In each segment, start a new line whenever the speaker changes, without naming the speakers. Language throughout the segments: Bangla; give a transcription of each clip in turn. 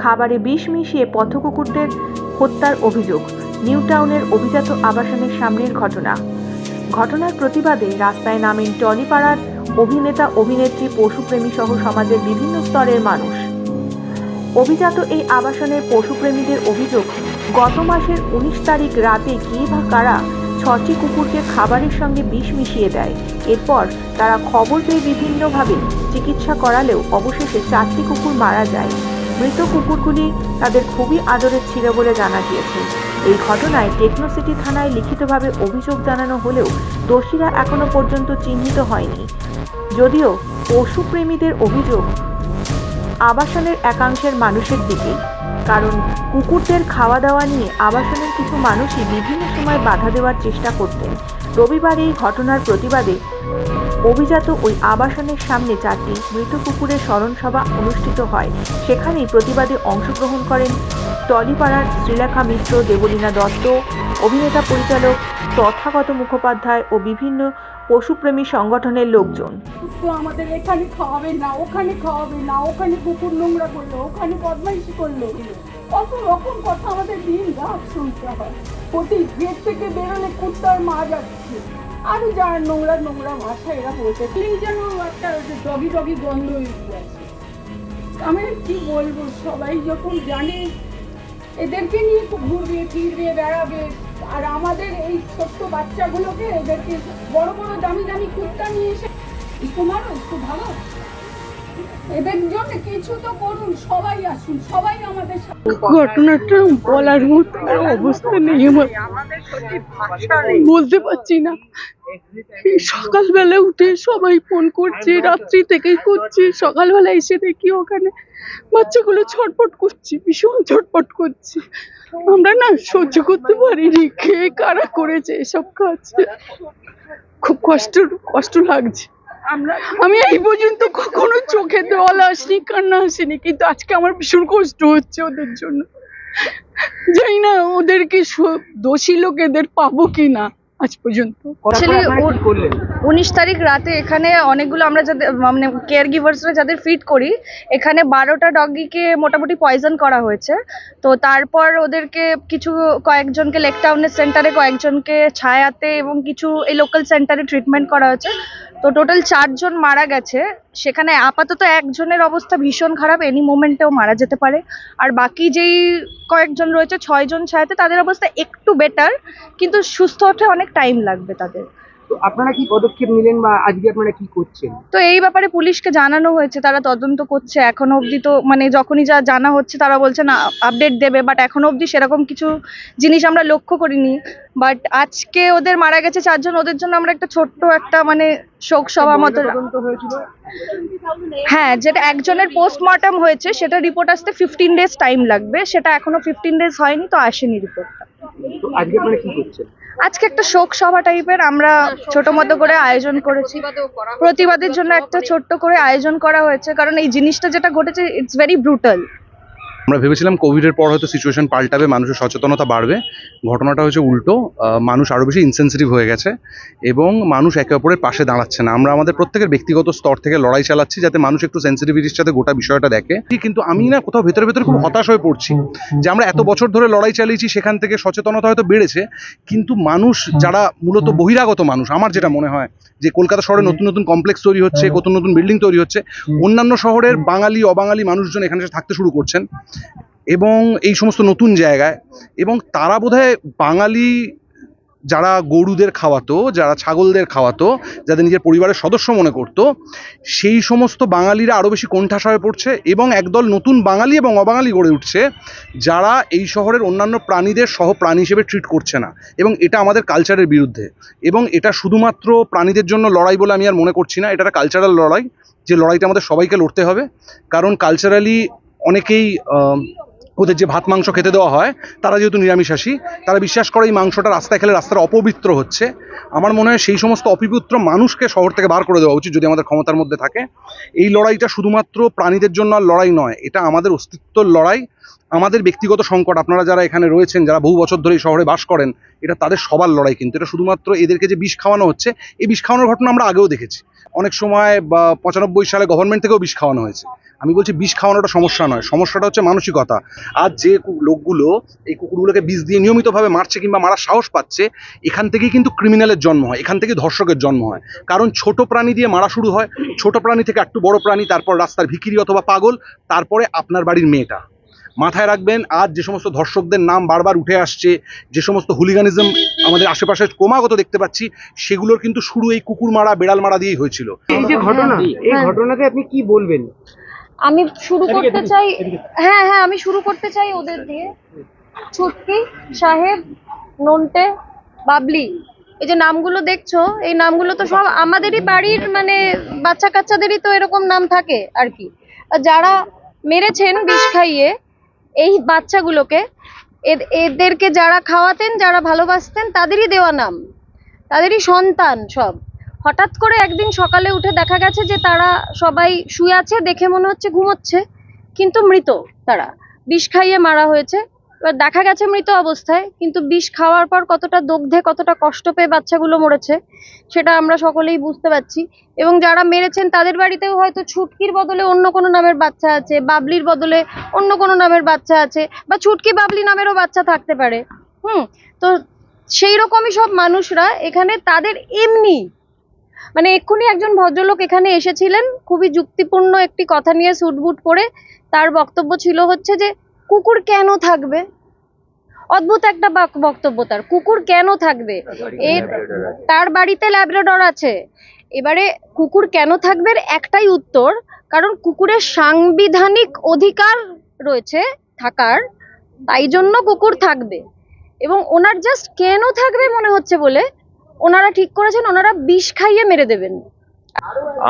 খাবারে বিষ মিশিয়ে পথকুকুরদের হত্যার অভিযোগ। নিউ টাউনের অভিজাত আবাসনের সামনের ঘটনার প্রতিবাদে রাস্তায় নামেন টলিপাড়ার অভিনেতা, অভিনেত্রী, পশুপ্রেমী সহ সমাজের বিভিন্ন স্তরের মানুষ। অভিজাত এই আবাসনের পশুপ্রেমীদের অভিযোগ, গত মাসের 19 তারিখ রাতে কে বা কারা 6টি কুকুরকে খাবারের সঙ্গে বিষ মিশিয়ে দেয়। এরপর তারা খবর পেয়ে বিভিন্নভাবে চিকিৎসা করালেও অবশেষে 4টি কুকুর মারা যায়। মৃত কুকুরগুলি তাদের খুবই আদরের ছিল বলে জানা গিয়েছে। এই ঘটনায় টেকনোসিটি থানায় লিখিতভাবে অভিযোগ জানানো হলেও দোষীরা এখনো পর্যন্ত চিহ্নিত হয়নি। যদিও পশুপ্রেমীদের অভিযোগ আবাসনের একাংশের মানুষের দিকে, কারণ কুকুরদের খাওয়া দাওয়া নিয়ে আবাসনের কিছু মানুষই বিভিন্ন সময় বাধা দেওয়ার চেষ্টা করতেন। রবিবার এই ঘটনার প্রতিবাদে অভিজাত ওই আবাসনের সামনে 4টি মৃত কুকুরের স্মরণ সভা অনুষ্ঠিত হয়। সেখানেই প্রতিবাদে অংশগ্রহণ করেন টলিপাড়ার শ্রীলেখা মিত্র, দেবলীনা দত্ত, অভিনেতা, পরিচালক তথাগত মুখোপাধ্যায় ও বিভিন্ন পশুপ্রেমী সংগঠনের লোকজন।
আমাদের এখানে খাওয়াবে না, ওখানে খাওয়াবে না, ওখানে কুকুর নোংরা করলো, ওখানে বদমাইশি করলো, কত রকম কথা আমাদের দিন রাত শুনতে হয়। প্রতি গেট থেকে বেরোলে কুত্তার মা যাচ্ছে, আরো যারা নোংরা নোংরা ভাষা এরা বলছে, যেন একটা ডগি ডগি গন্ধ হয়ে আছে। আমি কি বলবো, সবাই যখন জানে এদেরকে নিয়ে ঘুরবে ফিরবে বেড়াবে, আর আমাদের এই ছোট্ট বাচ্চাগুলোকে এদেরকে বড় বড় দামি দামি কুত্তা নিয়ে এসে একটু মারো, একটু ভালো, এদের জন্য কিছু তো করুন, সবাই আসুন, সবাই আমাদের সাথে।
ঘটনাটা বলার মতো অবস্থা নেই, আমার বলতে পারছি না। সকালবেলা উঠে সবাই ফোন করছে, রাত্রি থেকেই করছে, সকালবেলা এসে দেখি ওখানে বাচ্চাগুলো ছটফট করছে, ভীষণ ছটফট করছে। আমরা না সহ্য করতে পারিনি। কে কারা করেছে এসব কাজ, খুব কষ্ট লাগছে। আমি এই পর্যন্ত কখনো চোখে জল আসেনি, কান্না আসেনি, কিন্তু আজকে আমার ভীষণ কষ্ট হচ্ছে ওদের জন্য। জানি না ওদেরকে দোষী লোক এদের পাবো কিনা আজ পর্যন্ত।
19 তারিখ রাতে এখানে অনেকগুলো আমরা যাদের মানে কেয়ার গিভার্সরা যাদের ফিড করি, এখানে 12টা ডগিকে মোটামুটি পয়জন করা হয়েছে। তো তারপর ওদেরকে কয়েকজনকে লেক টাউনের সেন্টারে, কয়েকজনকে ছায়াতে এবং কিছু এই লোকাল সেন্টারে ট্রিটমেন্ট করা হয়েছে। তো টোটাল 4 জন মারা গেছে। সেখানে আপাতত একজনের অবস্থা ভীষণ খারাপ, এনি মোমেন্টেও মারা যেতে পারে। আর বাকি যেই কয়েকজন রয়েছে 6 জন ছায়াতে, তাদের অবস্থা একটু বেটার, কিন্তু সুস্থ হতে অনেক টাইম লাগবে তাদের।
তো আপনারা কি পদক্ষেপ নিলেন বা আজকে আপনারা কি করছেন?
তো এই ব্যাপারে পুলিশকে জানানো হয়েছে, তারা তদন্ত করছে। এখনো অবধি তো মানে যখনই যা জানা হচ্ছে তারা বলছে না আপডেট দেবে, বাট এখনো অবধি সেরকম কিছু জিনিস আমরা লক্ষ্য করিনি। বাট আজকে ওদের মারা গেছে 4 জন, ওদের জন্য আমরা একটা ছোট্ট একটা মানে শোক সভা মতো। হ্যাঁ, যেটা একজনের পোস্টমর্টম হয়েছে সেটা রিপোর্ট আসতে 15 ডেজ টাইম লাগবে, সেটা এখনো 15 ডেজ হয়নি, তো আসেনি রিপোর্টটা।
তো আজকে আপনারা কি করছেন?
আজকে একটা শোক সভা টাইপের আমরা ছোট মতো করে আয়োজন করেছি। প্রতিবাদের জন্য একটা ছোট্ট করে আয়োজন করা হয়েছে, কারণ এই জিনিসটা যেটা ঘটেছে ইটস ভেরি ব্রুটাল।
আমরা ভেবেছিলাম কোভিডের পর হয়তো সিচুয়েশন পাল্টাবে, মানুষের সচেতনতা বাড়বে। ঘটনাটা হচ্ছে উল্টো। মানুষ আরও বেশি ইনসেনসিটিভ হয়ে গেছে এবং মানুষ একে অপরের পাশে দাঁড়াচ্ছে না। আমরা আমাদের প্রত্যেকের ব্যক্তিগত স্তর থেকে লড়াই চালাচ্ছি যাতে মানুষ একটু সেন্সিটিভিটির সাথে গোটা বিষয়টা দেখে। কিন্তু আমি না কোথাও ভেতরে ভেতরে খুব হতাশ হয়ে পড়ছি যে আমরা এত বছর ধরে লড়াই চালিয়েছি, সেখান থেকে সচেতনতা হয়তো বেড়েছে, কিন্তু মানুষ যারা মূলত বহিরাগত মানুষ, আমার যেটা মনে হয় যে কলকাতা শহরে নতুন নতুন কমপ্লেক্স তৈরি হচ্ছে, নতুন নতুন বিল্ডিং তৈরি হচ্ছে, অন্যান্য শহরের বাঙালি অবাঙালি মানুষজন এখানে এসে থাকতে শুরু করছেন এবং এই সমস্ত নতুন জায়গায়, এবং তারা বোধহয় বাঙালি যারা গরুদের খাওয়াতো, যারা ছাগলদের খাওয়াতো, যাদের নিজের পরিবারের সদস্য মনে করতো, সেই সমস্ত বাঙালিরা আরও বেশি কোণঠাসা হয়ে পড়ছে এবং একদল নতুন বাঙালি এবং অবাঙালি গড়ে উঠছে যারা এই শহরের অন্যান্য প্রাণীদের সহ প্রাণী হিসেবে ট্রিট করছে না, এবং এটা আমাদের কালচারের বিরুদ্ধে। এবং এটা শুধুমাত্র প্রাণীদের জন্য লড়াই বলে আমি আর মনে করছি না, এটা একটা কালচারাল লড়াই, যে লড়াইটা আমাদের সবাইকে লড়তে হবে। কারণ কালচারালি অনেকেই ওদের যে ভাত মাংস খেতে দেওয়া হয়, তারা যেহেতু নিরামিষাশী, তারা বিশ্বাস করে এই মাংসটা রাস্তায় খেলে রাস্তার অপবিত্র হচ্ছে। আমার মনে হয় সেই সমস্ত অপবিত্র মানুষকে শহর থেকে বার করে দেওয়া উচিত যদি আমাদের ক্ষমতার মধ্যে থাকে। এই লড়াইটা শুধুমাত্র প্রাণীদের জন্য আর লড়াই নয়, এটা আমাদের অস্তিত্বর লড়াই। আমাদের ব্যক্তিগত সংকট, আপনারা যারা এখানে রয়েছেন, যারা বহু বছর ধরে এই শহরে বাস করেন, এটা তাদের সবার লড়াই, কিন্তু এটা শুধুমাত্র এদেরকে যে বিষ খাওয়ানো হচ্ছে, এই বিষ খাওয়ানোর ঘটনা আমরা আগেও দেখেছি। অনেক সময় বা 95 সালে গভর্নমেন্ট থেকেও বিষ খাওয়ানো হয়েছে। আমি বলছি বিষ খাওয়ানোটা সমস্যা নয়, সমস্যাটা হচ্ছে মানসিকতা। আজ যে লোকগুলো এই কুকুরগুলোকে বিষ দিয়ে নিয়মিতভাবে মারছে কিংবা মারার সাহস পাচ্ছে, এখান থেকেই কিন্তু ক্রিমিনালের জন্ম হয়, এখান থেকেই ধর্ষকের জন্ম হয়। কারণ ছোট প্রাণী দিয়ে মারা শুরু হয়, ছোট প্রাণী থেকে একটু বড় প্রাণী, তারপর রাস্তার ভিখিরি অথবা পাগল, তারপরে আপনার বাড়ির মেয়েটা। মাথায় রাখবেন, আজ যে সমস্ত ধর্ষকদের নাম বারবার উঠে আসছে, যে সমস্ত হুলিগানিজম আমাদের আশেপাশে ক্রমাগত দেখতে পাচ্ছি, সেগুলোর কিন্তু শুরু এই কুকুর মারা, বেড়াল মারা দিয়েই হয়েছিল।
এই যে ঘটনা, এই ঘটনাকে আপনি কি বলবেন?
আমি শুরু করতে চাই, হ্যাঁ হ্যাঁ আমি শুরু করতে চাই ওদের দিয়ে। ছুটকি, সাহেব, নন্টে, বাবলি, এই যে নামগুলো দেখছো, এই নামগুলো তো সব আমাদেরই বাড়ির মানে বাচ্চা কাচ্চাদেরই তো এরকম নাম থাকে আর কি। আর যারা মেরেছেন বিষ খাইয়ে এই বাচ্চাগুলোকে, এদেরকে যারা খাওয়াতেন, যারা ভালোবাসতেন, তাদেরই দেওয়া নাম, তাদেরই সন্তান সব। হঠাৎ করে একদিন সকালে উঠে দেখা গেছে যে তারা সবাই শুয়ে আছে, দেখে মনে হচ্ছে ঘুমোচ্ছে, কিন্তু মৃত। তারা বিষ খাইয়ে মারা হয়েছে। এবার দেখা গেছে মৃত অবস্থায়, কিন্তু বিষ খাওয়ার পর কতটা দগ্ধে, কতটা কষ্ট পেয়ে বাচ্চাগুলো মরেছে সেটা আমরা সকলেই বুঝতে পারছি। এবং যারা মেরেছেন তাদের বাড়িতেও হয়তো ছুটকির বদলে অন্য কোনো নামের বাচ্চা আছে, বাবলির বদলে অন্য কোনো নামের বাচ্চা আছে, বা ছুটকি বাবলি নামেরও বাচ্চা থাকতে পারে। তো সেই রকমই সব মানুষরা এখানে তাদের এমনি মানে এক্ষুনি একজন ভদ্রলোক এখানে এসেছিলেন খুবই যুক্তিপূর্ণ একটি কথা নিয়ে সুটবুট করে। তার বক্তব্য ছিল হচ্ছে যে কুকুর কেন থাকবে, অদ্ভুত একটা বক্তব্য তার, কুকুর কেন থাকবে, তার বাড়িতে ল্যাব্রাডর আছে। এবারে কুকুর কেন থাকবে একটাই উত্তর, কারণ কুকুরের সাংবিধানিক অধিকার রয়েছে থাকার, তাই জন্য কুকুর থাকবে। এবং ওনার জাস্ট কেন থাকবে মনে হচ্ছে বলে ওনারা ঠিক করেছেন ওনারা বিষ খাইয়ে মেরে দেবেন।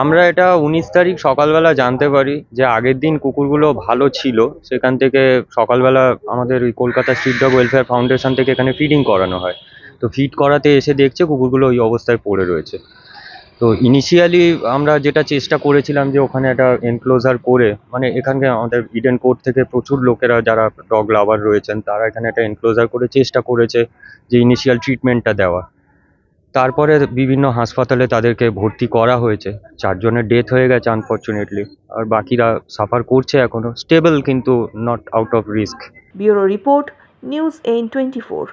আমরা এটা 19 তারিখ সকালবেলা জানতে পারি যে আগের দিন কুকুরগুলো ভালো ছিল, সেখান থেকে সকালবেলা আমাদের ওই Kolkata street dog welfare foundation থেকে এখানে ফিডিং করানো হয়। তো ফিড করাতে এসে দেখছে কুকুরগুলো ওই অবস্থায় পড়ে রয়েছে। তো ইনিশিয়ালি আমরা যেটা চেষ্টা করেছিলাম যে ওখানে একটা এনক্লোজার করে, মানে এখানকে আমাদের ইডেন কোর্ট থেকে প্রচুর লোকেরা যারা ডগ লাভার রয়েছেন তারা এখানে একটা এনক্লোজার করে চেষ্টা করেছে যে ইনিশিয়াল ট্রিটমেন্টটা দেওয়া। তারপরে বিভিন্ন হাসপাতালে তাদেরকে ভর্তি করা হয়েছে, 4 জনের ডেথ হয়ে গেছে আনফর্চুনেটলি, আর বাকিরা সাফার করছে এখনো, স্টেবল কিন্তু not out of risk.
Bureau report, news 24।